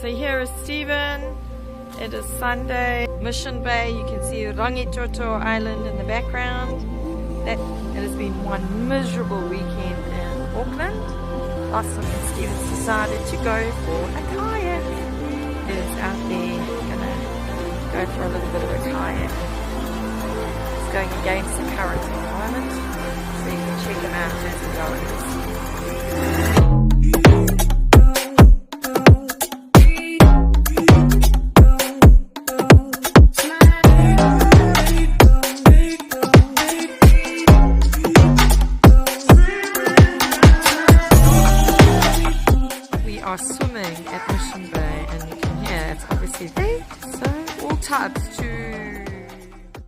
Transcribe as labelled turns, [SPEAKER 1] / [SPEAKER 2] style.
[SPEAKER 1] So here is Stephen. It is Sunday. Mission Bay. You can see Rangitoto Island in the background. It has been one miserable weekend in Auckland. Awesome. And Stephen's decided to go for a kayak. He is out there gonna go for a little bit of a kayak. He's going against the current at the moment, so you can check him out as he goes.